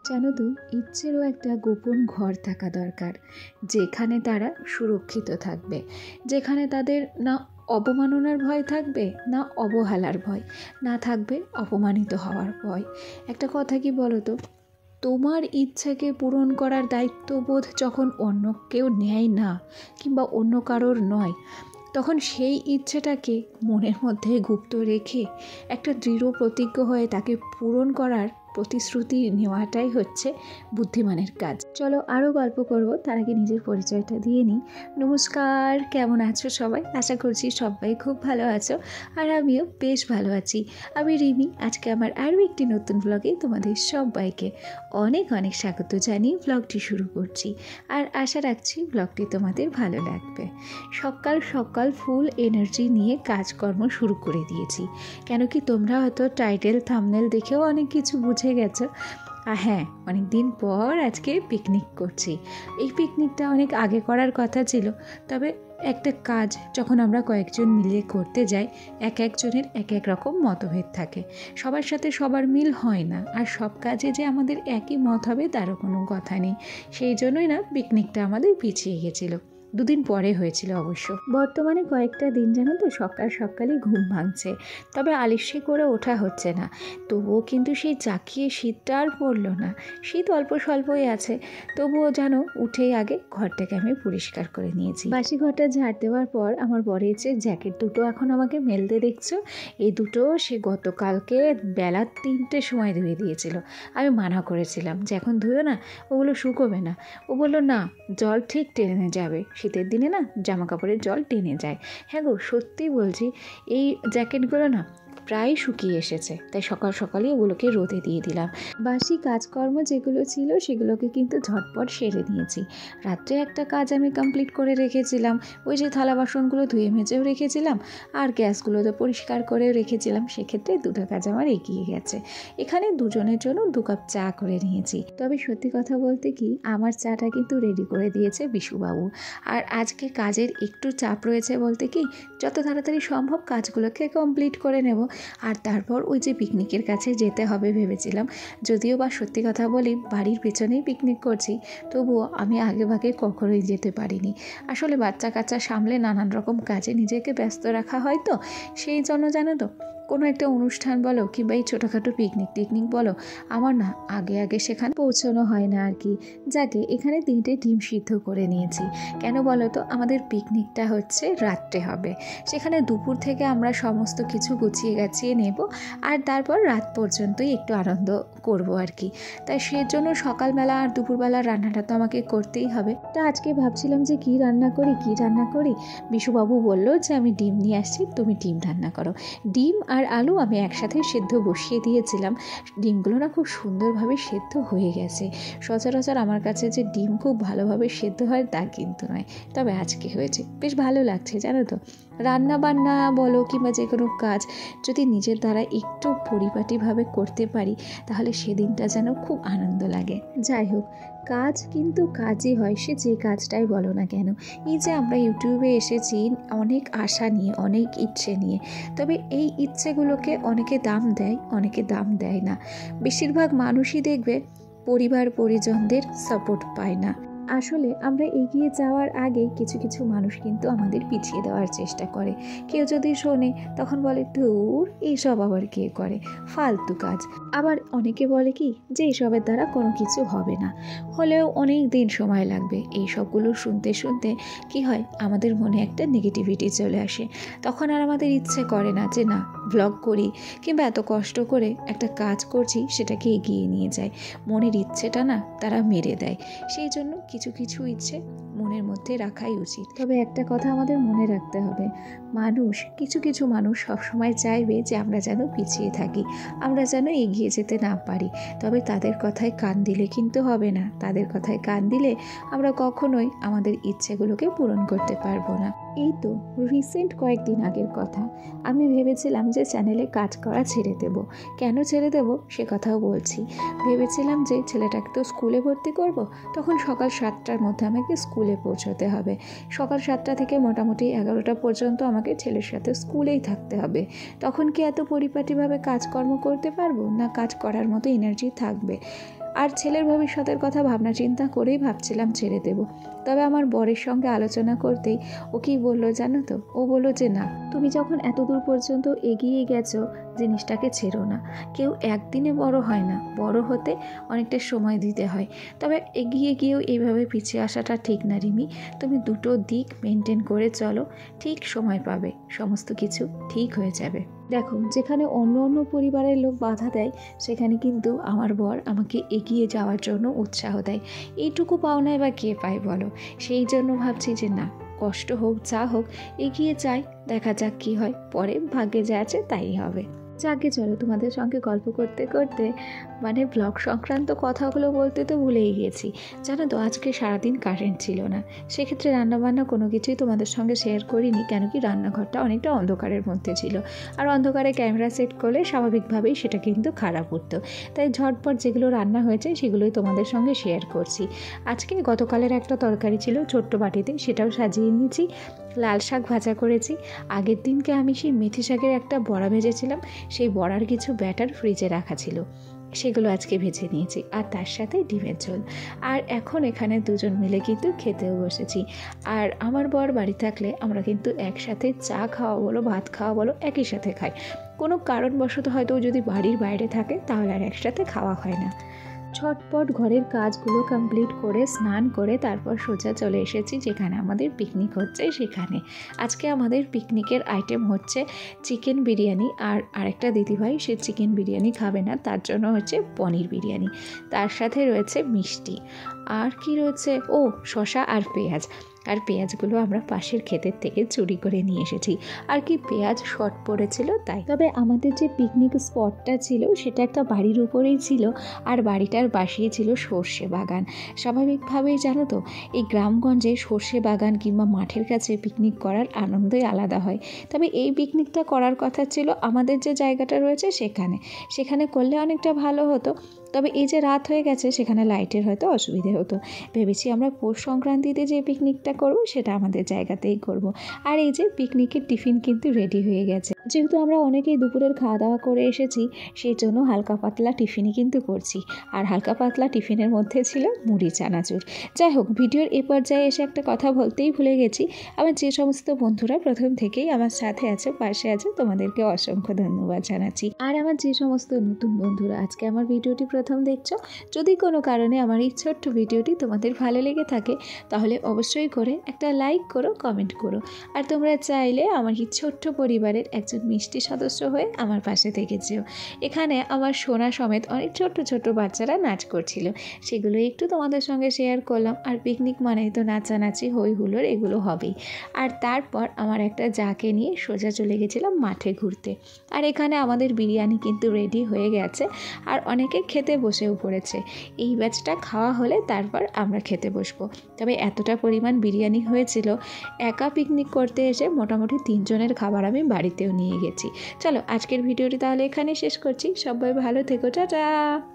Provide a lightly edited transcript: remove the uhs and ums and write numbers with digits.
জানো তো, ইচ্ছেরও একটা গোপন ঘর থাকা দরকার, যেখানে তারা সুরক্ষিত থাকবে, যেখানে তাদের না অবমাননার ভয় থাকবে, না অবহেলার ভয়, না থাকবে অপমানিত হওয়ার ভয়। একটা কথা কি বলো তো, তোমার ইচ্ছাকে পূরণ করার দায়িত্ববোধ যখন অন্য কেউ নেয় না, কিংবা অন্য কারোর নয়, তখন সেই ইচ্ছেটাকে মনের মধ্যে গুপ্ত রেখে একটা দৃঢ় প্রতিজ্ঞ হয়ে তাকে পূরণ করার প্রতিশ্রুতি নেওয়াটাই হচ্ছে বুদ্ধিমানের কাজ। চলো আরও গল্প করব, তার আগে নিজের পরিচয়টা দিয়ে নিই। নমস্কার, কেমন আছো সবাই? আশা করছি সবাই খুব ভালো আছো, আর আমিও বেশ ভালো আছি। আমি রিমি। আজকে আমার আরও একটি নতুন ব্লগে তোমাদের সবাইকে অনেক অনেক স্বাগত জানিয়ে ব্লগটি শুরু করছি, আর আশা রাখছি ব্লগটি তোমাদের ভালো লাগবে। সকাল সকাল ফুল এনার্জি নিয়ে কাজকর্ম শুরু করে দিয়েছি। কেন কি তোমরা হয়তো টাইটেল থাম্বনেল দেখেও অনেক কিছু বুঝে গেছো। আর হ্যাঁ, অনেক দিন পর আজকে পিকনিক করছি। এই পিকনিকটা অনেক আগে করার কথা ছিল, তবে একটা কাজ যখন আমরা কয়েকজন মিলে করতে যাই, এক একজনের এক এক রকম মতভেদ থাকে, সবার সাথে সবার মিল হয় না, আর সব কাজে যে আমাদের একই মত হবে তারও কোনো কথা নেই। সেই জন্যই না পিকনিকটা আমাদের পিছিয়ে গেছিলো, দুদিন পরে হয়েছিল অবশ্য। বর্তমানে কয়েকটা দিন জানো তো সকাল সকালই ঘুম ভাঙছে, তবে আলিস্যি করে ওঠা হচ্ছে না। তবুও কিন্তু সেই জাঁকিয়ে শীতটা আর পড়লো না। শীত অল্প স্বল্পই আছে, তবুও জানো উঠেই আগে ঘরটাকে আমি পরিষ্কার করে নিয়েছি। বাসি ঘরটা ঝাড় দেওয়ার পর আমার বরের যে জ্যাকেট দুটো এখন আমাকে মেলতে দেখছো, এই দুটো সে গতকালকে বেলা 3টের সময় ধুয়ে দিয়েছিল। আমি মানা করেছিলাম যে এখন ধুয়ো না, ওগুলো শুকোবে না। ও বললো না, জল ঠিক টেনে যাবে, শীতের দিনে না জামা কাপড়ের জল টেনে যায়। হ্যাঁ গো, সত্যি বলছি, এই জ্যাকেটগুলো না প্রায় শুকিয়ে এসেছে, তাই সকাল সকালই ওগুলোকে রোদে দিয়ে দিলাম। বাসি কাজকর্ম যেগুলো ছিল সেগুলোকে কিন্তু ঝটপট সেরে নিয়েছি। রাত্রে একটা কাজ আমি কমপ্লিট করে রেখেছিলাম, ওই যে থালা বাসনগুলো ধুয়ে মেজেও রেখেছিলাম, আর গ্যাসগুলো তো পরিষ্কার করেও রেখেছিলাম। সেক্ষেত্রে দুটো কাজ আমার এগিয়ে গেছে। এখানে দুজনের জন্য 2 কাপ চা করে নিয়েছি। তবে সত্যি কথা বলতে কি, আমার চাটা কিন্তু রেডি করে দিয়েছে বিশুবাবু। আর আজকে কাজের একটু চাপ রয়েছে বলতে কি, যত তাড়াতাড়ি সম্ভব কাজগুলোকে কমপ্লিট করে নেব, আর তারপর ওই যে পিকনিকের কাছে যেতে হবে ভেবেছিলাম। যদিও বা সত্যি কথা বলি, বাড়ির পেছনেই পিকনিক করছি, তবুও আমি আগে ভাগে কখনোই যেতে পারিনি। আসলে বাচ্চা কাচ্চা সামলে নানান রকম কাজে নিজেকে ব্যস্ত রাখা হয়, তো সেই জন্য জানো তো, কোনো একটা অনুষ্ঠান বলো কিংবা এই ছোটোখাটো টিকনিক বলো, আমার না আগে সেখানে পৌঁছানো হয় না আর কি। যাকে এখানে 3টে ডিম সিদ্ধ করে নিয়েছি। কেন বলো তো, আমাদের পিকনিকটা হচ্ছে রাত্রে হবে, সেখানে দুপুর থেকে আমরা সমস্ত কিছু গুছিয়ে গাছিয়ে নেব, আর তারপর রাত পর্যন্তই একটু আনন্দ করব আর কি। তাই সেজন্য সকালবেলা আর দুপুরবেলা রান্নাটা তো আমাকে করতেই হবে। তা আজকে ভাবছিলাম যে কি রান্না করি। বিশুবাবু বলল যে আমি ডিম নিয়ে আসছি, তুমি ডিম রান্না করো। ডিম আর আলু আমি একসাথে সেদ্ধ বসিয়ে দিয়েছিলাম। ডিমগুলো না খুব সুন্দরভাবে সেদ্ধ হয়ে গেছে। সচরাচর আমার কাছে যে ডিম খুব ভালোভাবে সেদ্ধ হয় তা কিন্তু নয়, তবে আজকে হয়েছে, বেশ ভালো লাগছে জানো তো। রান্না বান্না বলো কিংবা যে কোনো কাজ যদি নিজের দ্বারা একটু পরিপাটিভাবে করতে পারি, তাহলে সেদিনটা যেন খুব আনন্দ লাগে। যাই হোক, কাজ কিন্তু কাজই হয়, সে যে কাজটাই বলো না কেন। এই যে আমরা ইউটিউবে এসেছি অনেক আশা নিয়ে, অনেক ইচ্ছে নিয়ে, তবে এই ইচ্ছেগুলোকে অনেকে দাম দেয়, অনেকে দাম দেয় না। বেশিরভাগ মানুষই দেখবে পরিবার পরিজনদের সাপোর্ট পায় না। আসলে আমরা এগিয়ে যাওয়ার আগে কিছু কিছু মানুষ কিন্তু আমাদের পিছিয়ে দেওয়ার চেষ্টা করে। কেউ যদি শোনে তখন বলে, ধুর এইসব আবার কে করে, ফালতু কাজ। আবার অনেকে বলে কি যে এইসবের দ্বারা কোনো কিছু হবে না, হলেও অনেক দিন সময় লাগবে। এই সবগুলো শুনতে শুনতে কি হয়, আমাদের মনে একটা নেগেটিভিটি চলে আসে। তখন আর আমাদের ইচ্ছে করে না যে না ব্লগ করি, কিংবা এত কষ্ট করে একটা কাজ করছি সেটাকে এগিয়ে নিয়ে যায়। মনের ইচ্ছেটা না তারা মেরে দেয়। সেই জন্য কিছু কিছু ইচ্ছে মনের মধ্যে রাখাই উচিত। তবে একটা কথা আমাদের মনে রাখতে হবে, কিছু কিছু মানুষ সবসময় চাইবে যে আমরা যেন পিছিয়ে থাকি, আমরা যেন এগিয়ে যেতে না পারি। তবে তাদের কথায় কান দিলে কিন্তু হবে না। তাদের কথায় কান দিলে আমরা কখনোই আমাদের ইচ্ছেগুলোকে পূরণ করতে পারবো না। এই তো রিসেন্ট কয়েকদিন আগের কথা, আমি ভেবেছিলাম যে চ্যানেলে কাজ করা ছেড়ে দেব। কেন ছেড়ে দেব সে কথাও বলছি। ভেবেছিলাম যে ছেলেটাকে তো স্কুলে ভর্তি করব, তখন সকাল 7টার মধ্যে আমাকে স্কুলে পৌঁছতে হবে। সকাল 7টা থেকে মোটামুটি 11টা পর্যন্ত আমাকে ছেলের সাথে স্কুলেই থাকতে হবে। তখন কি এত পরিপাটিভাবে কাজকর্ম করতে পারবো না? কাজ করার মতো এনার্জি থাকবে? আর ছেলের ভবিষ্যতের কথা ভাবনা চিন্তা করেই ভাবছিলাম ছেড়ে দেব। তবে আমার বরের সঙ্গে আলোচনা করতেই ও কি বললো জানো তো? ও বললো যে না, তুমি যখন এত দূর পর্যন্ত এগিয়ে গেছো, জিনিসটাকে ছেড়ো না। কেউ একদিনে বড় হয় না, বড় হতে অনেকটা সময় দিতে হয়। তবে এগিয়ে গিয়েও এইভাবে পিছিয়ে আসাটা ঠিক না রিমি। তুমি দুটো দিক মেনটেন করে চলো, ঠিক সময় পাবে, সমস্ত কিছু ঠিক হয়ে যাবে। দেখো, যেখানে অন্য অন্য পরিবারের লোক বাধা দেয়, সেখানে কিন্তু আমার বর আমাকে এগিয়ে যাওয়ার জন্য উৎসাহ দেয়। এইটুকু পাওনায় বা কে পায় বলো? সেই জন্য ভাবছি যে না, কষ্ট হোক যা হোক এগিয়ে যাই, দেখা যাক কি হয়, পরে ভাগ্যে যা আছে তাই হবে। যাকে চলো, তোমাদের সঙ্গে গল্প করতে করতে ব্লগ সংক্রান্ত কথাগুলো বলতে তো ভুলেই গেছি। জানো তো, আজকে সারাদিন কারেন্ট ছিল না, সেক্ষেত্রে রান্নাবান্না কোনো কিছুই তোমাদের সঙ্গে শেয়ার করিনি, কেন কি রান্নাঘরটা অনেকটা অন্ধকারের মধ্যে ছিল, আর অন্ধকারে ক্যামেরা সেট করলে স্বাভাবিকভাবেই সেটা কিন্তু খারাপ উঠতো। তাই ঝটপট যেগুলো রান্না হয়েছে সেগুলোই তোমাদের সঙ্গে শেয়ার করছি। আজকে গতকালের একটা তরকারি ছিল ছোট্ট বাটিতে, সেটাও সাজিয়ে নিয়েছি। লাল শাক ভাজা করেছি। আগের দিনকে আমি সেই মেথি শাকের একটা বড়া ভেজেছিলাম, সেই বড়ার কিছু ব্যাটার ফ্রিজে রাখা ছিল, সেগুলো আজকে ভেজে নিয়েছি, আর তার সাথে ডিমের ঝোল। আর এখন এখানে দুজন মিলে কিন্তু খেতেও বসেছি। আর আমার বর বাড়ি থাকলে আমরা কিন্তু একসাথে চা খাওয়া বলো, ভাত খাওয়া বলো, একই সাথে খাই। কোনো কারণবশত হয়তো যদি বাড়ির বাইরে থাকে তাহলে আর একসাথে খাওয়া হয় না। ঝটপট ঘরের কাজগুলো কমপ্লিট করে স্নান করে তারপর সোজা চলে এসেছি যেখানে আমাদের পিকনিক হচ্ছে সেখানে। আজকে আমাদের পিকনিকের আইটেম হচ্ছে চিকেন বিরিয়ানি, আর আরেকটা দিদিভাই সে চিকেন বিরিয়ানি খাবে না, তার জন্য হচ্ছে পনির বিরিয়ানি। তার সাথে রয়েছে মিষ্টি, আর কি রয়েছে, ও শসা আর পেঁয়াজ। আর পেঁয়াজগুলো আমরা পাশের ক্ষেতের থেকে চুরি করে নিয়ে এসেছি, আর কি পেঁয়াজ শর্ট পড়েছিল তাই। তবে আমাদের যে পিকনিক স্পটটা ছিল সেটা একটা বাড়ির উপরেই ছিল, আর বাড়িটার পাশেই ছিল সর্ষে বাগান। স্বাভাবিকভাবেই জানো তো, এই গ্রামগঞ্জে সর্ষে বাগান কিংবা মাঠের কাছে পিকনিক করার আনন্দই আলাদা হয়। তবে এই পিকনিকটা করার কথা ছিল আমাদের যে জায়গাটা রয়েছে সেখানে করলে অনেকটা ভালো হতো। তবে এই যে রাত হয়ে গেছে, সেখানে লাইটের হয়তো অসুবিধে হতো। ভেবেছি আমরা পৌষ সংক্রান্তিতে যে পিকনিকটা করব সেটা আমাদের জায়গাতেই করব। আর এই যে পিকনিকের টিফিন কিন্তু রেডি হয়ে গেছে। যেহেতু আমরা অনেকেই দুপুরের খাওয়া দাওয়া করে এসেছি, সেই জন্য হালকা পাতলা টিফিনই কিন্তু করছি। আর হালকা পাতলা টিফিনের মধ্যে ছিল মুড়ি চানাচুর। যাই হোক, ভিডিওর এ পর্যায়ে এসে একটা কথা বলতেই ভুলে গেছি। আমার যে সমস্ত বন্ধুরা প্রথম থেকেই আমার সাথে আছে, পাশে আছে, তোমাদেরকে অসংখ্য ধন্যবাদ জানাচ্ছি। আর আমার যে সমস্ত নতুন বন্ধুরা আজকে আমার ভিডিওটি প্রথম দেখছো, যদি কোনো কারণে আমার এই ছোট্ট ভিডিওটি তোমাদের ভালো লেগে থাকে তাহলে অবশ্যই করে একটা লাইক করো, কমেন্ট করো। আর তোমরা চাইলে আমার এই ছোট্ট পরিবারের একজন মিষ্টি সদস্য হয়ে আমার পাশে থেকেছেও। এখানে আমার সোনা সমেত অনেক ছোট্ট ছোট্ট বাচ্চারা নাচ করছিল, সেগুলো একটু তোমাদের সঙ্গে শেয়ার করলাম। আর পিকনিক মানেই তো নাচানাচি, হই হুল্লোড় এগুলো হবেই। আর তারপর আমার একটা জাকে নিয়ে সোজা চলে গেছিলাম মাঠে ঘুরতে। আর এখানে আমাদের বিরিয়ানি কিন্তু রেডি হয়ে গেছে, আর অনেকে খেতে বসেও পড়েছে। এই ব্যাচটা খাওয়া হলে তারপর আমরা খেতে বসবো। তবে এতটা পরিমাণ বিরিয়ানি হয়েছিল, একা পিকনিক করতে এসে মোটামুটি 3 জনের খাবার আমি বাড়িতেও নিয়ে গেছি। চলো, আজকের ভিডিওটি তাহলে এখানে শেষ করছি। সবাই ভালো থেকো, টাটা।